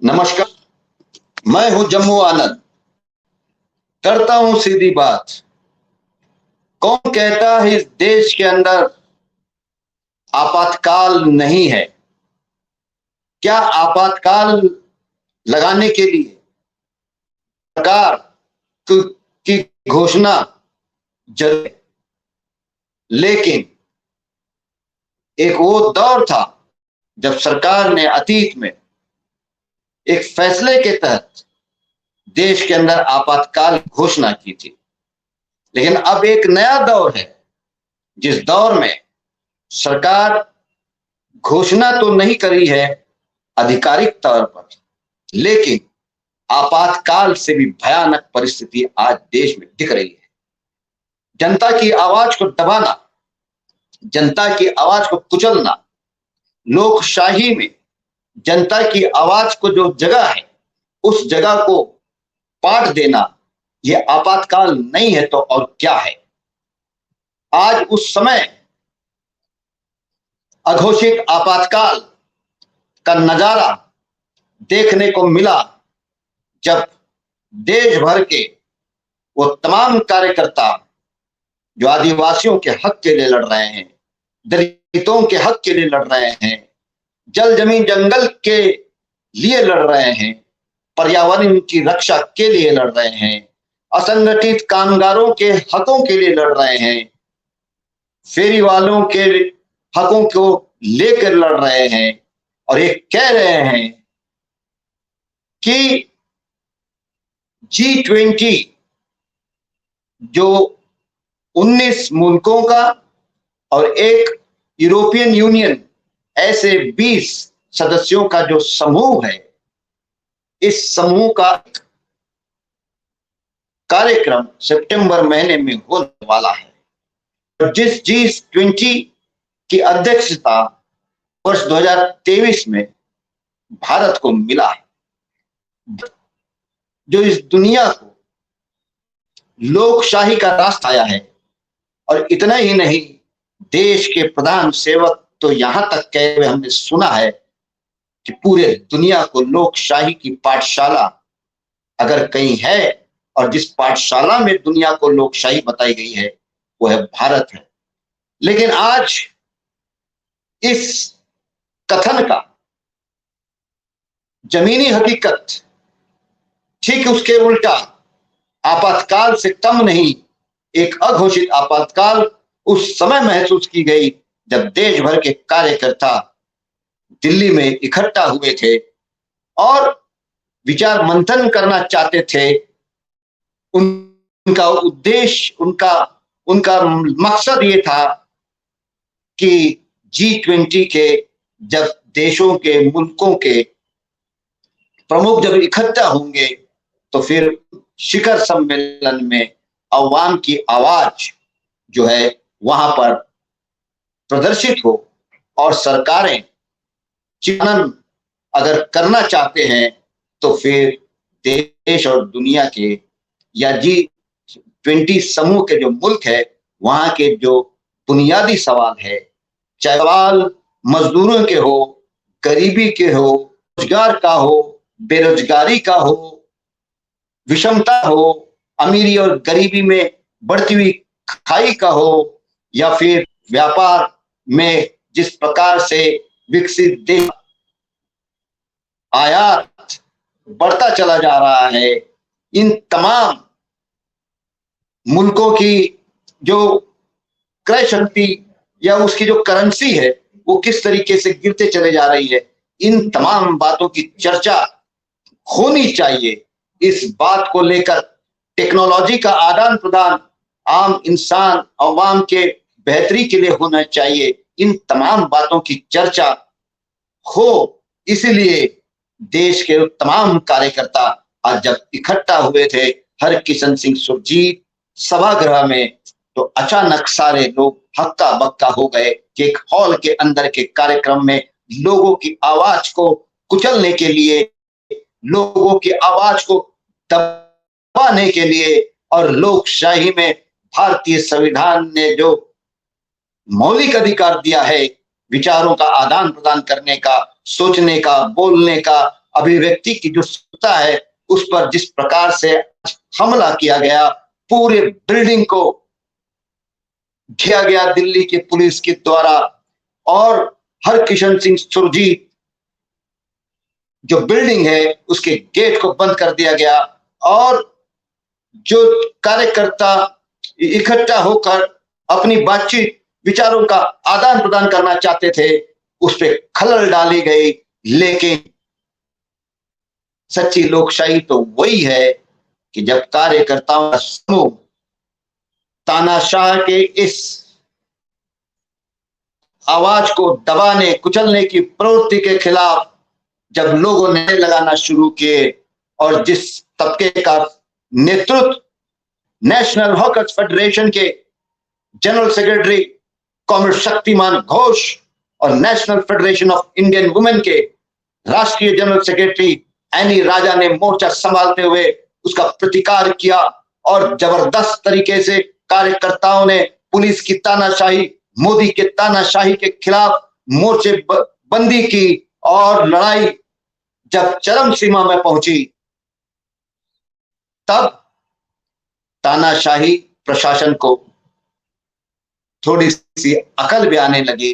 नमस्कार। मैं हूं जम्मू आनंद। करता हूं सीधी बात। कौन कहता है इस देश के अंदर आपातकाल नहीं है? क्या आपातकाल लगाने के लिए सरकार की घोषणा जरूर है, लेकिन एक वो दौर था जब सरकार ने अतीत में एक फैसले के तहत देश के अंदर आपातकाल घोषणा की थी। लेकिन अब एक नया दौर है जिस दौर में सरकार घोषणा तो नहीं करी है आधिकारिक तौर पर, लेकिन आपातकाल से भी भयानक परिस्थिति आज देश में दिख रही है। जनता की आवाज को दबाना, जनता की आवाज को कुचलना, लोकशाही में जनता की आवाज को जो जगह है उस जगह को पाट देना, यह आपातकाल नहीं है तो और क्या है। आज उस समय अघोषित आपातकाल का नजारा देखने को मिला जब देश भर के वो तमाम कार्यकर्ता जो आदिवासियों के हक के लिए लड़ रहे हैं, दलितों के हक के लिए लड़ रहे हैं, जल जमीन जंगल के लिए लड़ रहे हैं, पर्यावरण की रक्षा के लिए लड़ रहे हैं, असंगठित कामगारों के हकों के लिए लड़ रहे हैं, फेरी वालों के हकों को लेकर लड़ रहे हैं और ये कह रहे हैं कि G20 जो 19 मुल्कों का और एक यूरोपियन यूनियन, ऐसे 20 सदस्यों का जो समूह है, इस समूह का कार्यक्रम सितंबर महीने में होने वाला है। जिस G20 की अध्यक्षता वर्ष 2023 में भारत को मिला है, जो इस दुनिया को लोकशाही का रास्ता आया है। और इतना ही नहीं, देश के प्रधान सेवक तो यहां तक कहे हुए हमने सुना है कि पूरे दुनिया को लोकशाही की पाठशाला अगर कहीं है और जिस पाठशाला में दुनिया को लोकशाही बताई गई है वो है भारत है। लेकिन आज इस कथन का जमीनी हकीकत ठीक उसके उल्टा, आपातकाल से कम नहीं, एक अघोषित आपातकाल उस समय महसूस की गई जब देश भर के कार्यकर्ता दिल्ली में इकट्ठा हुए थे और विचार मंथन करना चाहते थे। उनका उद्देश्य, उनका मकसद ये था कि G20 के जब देशों के, मुल्कों के प्रमुख जब इकट्ठा होंगे तो फिर शिखर सम्मेलन में अवाम की आवाज जो है वहां पर प्रदर्शित हो और सरकारें चिंतन अगर करना चाहते हैं तो फिर देश और दुनिया के या G20 समूह के जो मुल्क है वहां के जो बुनियादी सवाल है, चाहे सवाल मजदूरों के हो, गरीबी के हो, रोजगार का हो, बेरोजगारी का हो, विषमता हो, अमीरी और गरीबी में बढ़ती हुई खाई का हो, या फिर व्यापार में जिस प्रकार से विकसित देश आयात बढ़ता चला जा रहा है, इन तमाम मुल्कों की जो क्रय शक्ति या उसकी जो करेंसी है वो किस तरीके से गिरते चले जा रही है, इन तमाम बातों की चर्चा होनी चाहिए। इस बात को लेकर टेक्नोलॉजी का आदान प्रदान आम इंसान, अवाम के बेहतरी के लिए होना चाहिए। इन तमाम बातों की चर्चा हो, इसलिए देश के तमाम कार्यकर्ता आज जब इकट्ठा हुए थे हरकिशन सिंह सुरजीत सभागृह में, तो अचानक सारे लोग हक्का बक्का हो गए कि एक हॉल के अंदर के कार्यक्रम में लोगों की आवाज को कुचलने के लिए, लोगों की आवाज को दबाने के लिए और लोकशाही में भारतीय संविधान ने जो मौलिक अधिकार दिया है विचारों का आदान प्रदान करने का, सोचने का, बोलने का, अभिव्यक्ति की जो स्वतंत्रता है उस पर जिस प्रकार से हमला किया गया, पूरे बिल्डिंग को घेरा गया दिल्ली की पुलिस के द्वारा, और हरकिशन सिंह सुरजीत जो बिल्डिंग है उसके गेट को बंद कर दिया गया, और जो कार्यकर्ता इकट्ठा होकर अपनी बातचीत विचारों का आदान प्रदान करना चाहते थे उस पर खलल डाली गई। लेकिन सच्ची लोकशाही तो वही है कि जब कार्यकर्ताओं का समूह तानाशाह के इस आवाज को दबाने कुचलने की प्रवृत्ति के खिलाफ जब लोगों ने लगाना शुरू किए, और जिस तबके का नेतृत्व नेशनल हॉकर्स फेडरेशन के general secretary comrade Shaktiman Ghosh और national federation of Indian women के राष्ट्रीय जनरल सेक्रेटरी एनी राजा ने मोर्चा संभालते हुए उसका प्रतिकार किया, और जबरदस्त तरीके से कार्यकर्ताओं ने पुलिस की तानाशाही, मोदी के तानाशाही के खिलाफ मोर्चे बंदी की, और लड़ाई जब चरम सीमा में पहुंची तब तानाशाही प्रशासन को थोड़ी सी अकल भी आने लगी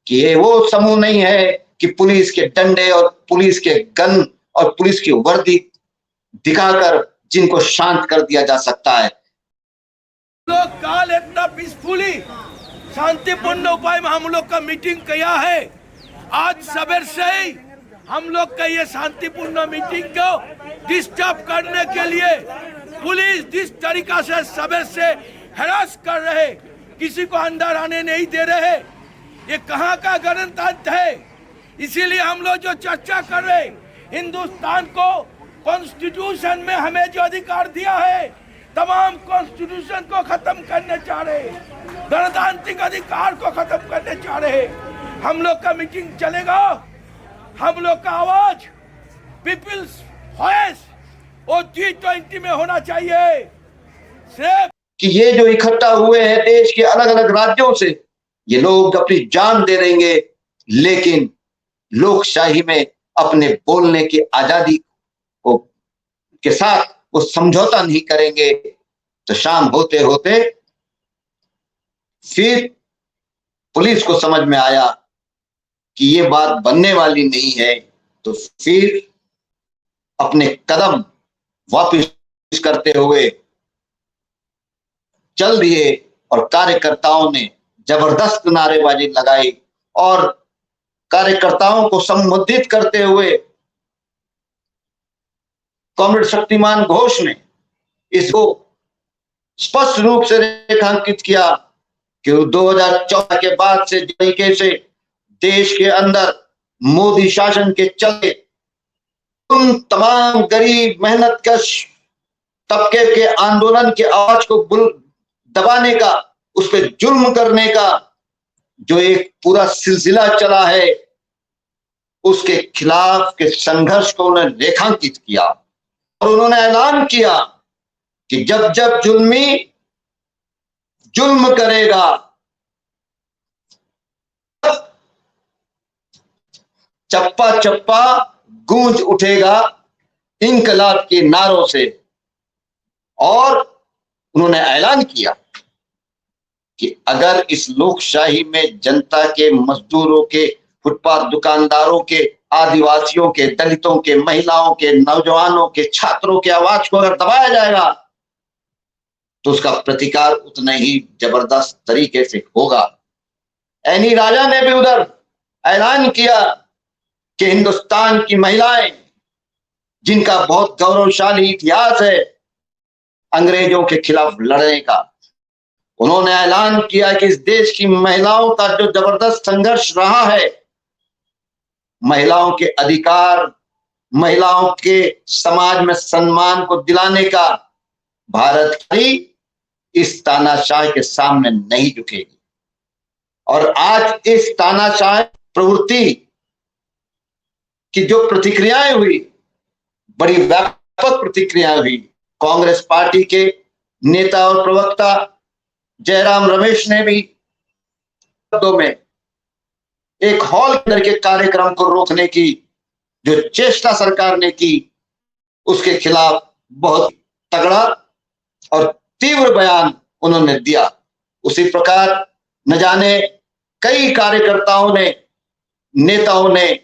कि ये वो समूह नहीं है कि पुलिस के डंडे और पुलिस के गन और पुलिस की वर्दी दिखाकर जिनको शांत कर दिया जा सकता है। लोग काल इतना पीसफुली शांतिपूर्ण उपाय में हम लोग का मीटिंग किया है। आज सवेर से ही हम लोग का ये शांतिपूर्ण मीटिंग को डिस्टर्ब करने के लिए पुलिस जिस तरीका से सवेर से हरास कर रहे, किसी को अंदर आने नहीं दे रहे, ये कहाँ का गणतंत्र है। इसीलिए हम लोग जो चर्चा कर रहे, हिंदुस्तान को कॉन्स्टिट्यूशन में हमें जो अधिकार दिया है तमाम कॉन्स्टिट्यूशन को खत्म करने चाह रहे, गणतांत्रिक अधिकार को खत्म करने चाह रहे। हम लोग का मीटिंग चलेगा, हम लोग का आवाज पीपल्स वॉइस वो G20 में होना चाहिए। सिर्फ कि ये जो इकट्ठा हुए हैं देश के अलग अलग राज्यों से, ये लोग अपनी जान दे देंगे, लेकिन लोकशाही में अपने बोलने की आजादी को के साथ वो समझौता नहीं करेंगे। तो शाम होते होते फिर पुलिस को समझ में आया कि ये बात बनने वाली नहीं है, तो फिर अपने कदम वापस करते हुए चल दिए, और कार्यकर्ताओं ने जबरदस्त नारेबाजी लगाई, और कार्यकर्ताओं को संबोधित करते हुए कॉमरेड शक्तिमान घोष ने इसको स्पष्ट रूप से रेखांकित किया कि 2014 के बाद से तरीके से देश के अंदर मोदी शासन के चलते उन तमाम गरीब मेहनतकश तबके के आंदोलन की आवाज को दबाने का, उस पर जुल्म करने का जो एक पूरा सिलसिला चला है, उसके खिलाफ के संघर्ष को उन्होंने रेखांकित किया, और उन्होंने ऐलान किया कि जब जब जुल्मी जुल्म करेगा चप्पा चप्पा गूंज उठेगा इंकलाब के नारों से। और उन्होंने ऐलान किया कि अगर इस लोकशाही में जनता के, मजदूरों के, फुटपाथ दुकानदारों के, आदिवासियों के, दलितों के, महिलाओं के, नौजवानों के, छात्रों के आवाज को अगर दबाया जाएगा तो उसका प्रतिकार उतना ही जबरदस्त तरीके से होगा। एनी राजा ने भी उधर ऐलान किया कि हिंदुस्तान की महिलाएं, जिनका बहुत गौरवशाली इतिहास है अंग्रेजों के खिलाफ लड़ने का, उन्होंने ऐलान किया कि इस देश की महिलाओं का जो जबरदस्त संघर्ष रहा है, महिलाओं के अधिकार, महिलाओं के समाज में सम्मान को दिलाने का, भारत की इस तानाशाह के सामने नहीं झुकेगी। और आज इस तानाशाह प्रवृत्ति की जो प्रतिक्रियाएं हुई, बड़ी व्यापक प्रतिक्रियाएं हुई। कांग्रेस पार्टी के नेता और प्रवक्ता जयराम रमेश ने भी में एक हॉल के अंदर के कार्यक्रम को रोकने की जो चेष्टा सरकार ने की उसके खिलाफ बहुत तगड़ा और तीव्र बयान उन्होंने दिया। उसी प्रकार न जाने कई कार्यकर्ताओं ने, नेताओं ने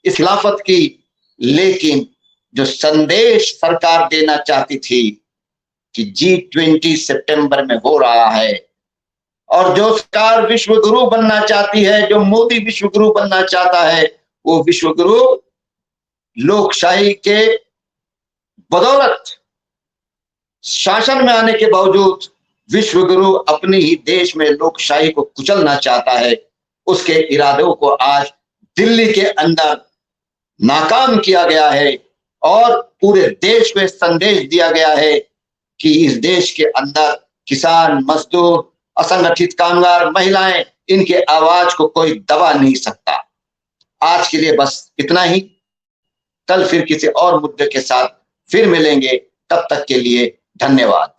इस खिलाफत की, लेकिन जो संदेश सरकार देना चाहती थी कि G20 सितंबर में हो रहा है और जो सरकार विश्व गुरु बनना चाहती है, जो मोदी विश्व गुरु बनना चाहता है, वो विश्व गुरु लोकशाही के बदौलत शासन में आने के बावजूद विश्व गुरु अपने ही देश में लोकशाही को कुचलना चाहता है। उसके इरादों को आज दिल्ली के अंदर नाकाम किया गया है और पूरे देश को संदेश दिया गया है कि इस देश के अंदर किसान, मजदूर, असंगठित कामगार, महिलाएं, इनके आवाज को कोई दबा नहीं सकता। आज के लिए बस इतना ही। कल फिर किसी और मुद्दे के साथ फिर मिलेंगे। तब तक के लिए धन्यवाद।